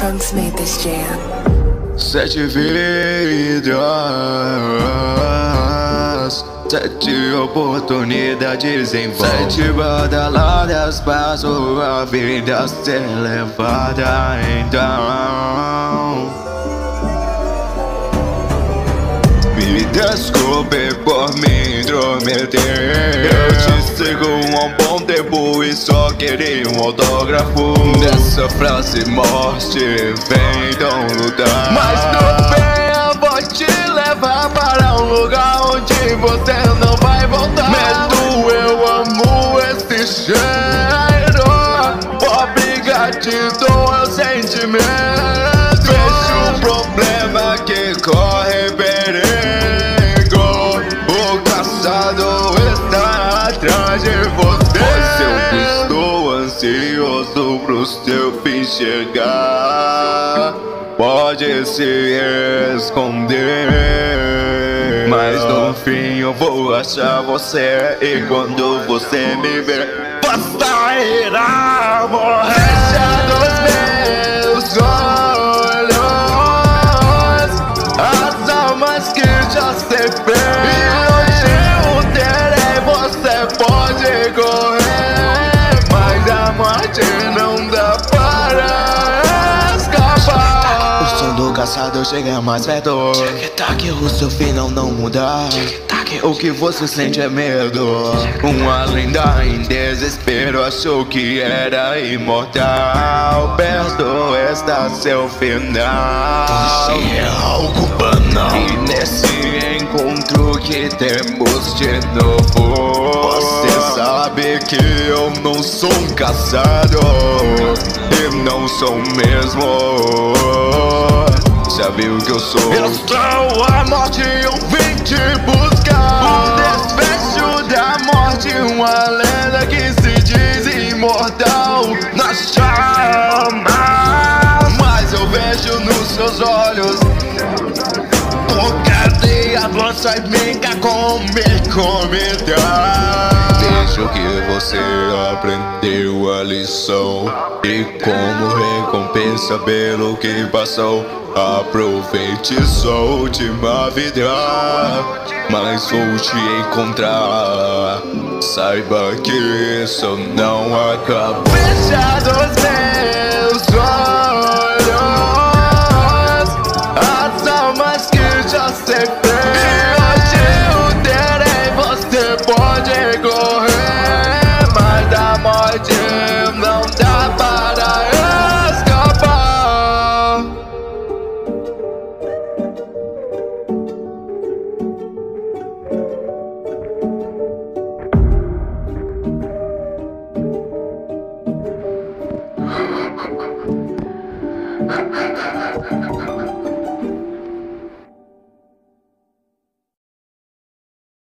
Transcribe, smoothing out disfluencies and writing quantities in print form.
Trunks made this jam. 7 vidas, 7 oportunidades em vão. 7 badaladas pra sua vida ser levada então. Me desculpe por me intrometer. Eu te sigo há um bom tempo e só queria um autógrafo. Nessa frase morte vem então lutar. Mas no fim eu vou te levar para um lugar onde você não vai voltar. Medo, eu amo esse cheiro. Obrigadinho é o sentimento. Vejo um problema que corre perigo. O caçado está atrás de você. Pois eu estou ansioso pro seu fim chegar. Pode se esconder, mas no fim eu vou achar você. E quando você me ver, você irá morrer. Fecha dos meus olhos as almas que já se fez. E hoje eu terei, você pode correr, mas a morte não dá para escapar. O som do caçador chega mais perto. Tic-tac, o seu final não muda. O que você sente é medo. Uma lenda em desespero achou que era imortal. Perto está seu final. Você é algo banal. E nesse encontro que temos de novo, você sabe que eu não sou um caçador. E não sou mesmo. Sabe o que eu sou? Eu sou a morte, eu vim te buscar. O desfecho da morte, uma lenda que se diz imortal nas chamas. Mas eu vejo nos seus olhos o cadeia avança e brinca com me comida. Vejo que você aprendeu a lição e como recompensa pelo que passou, aproveite sua última vida, mas vou te encontrar. Saiba que isso não acaba. Fecha dos meus olhos as almas que já se fez. E hoje eu terei, você pode correr.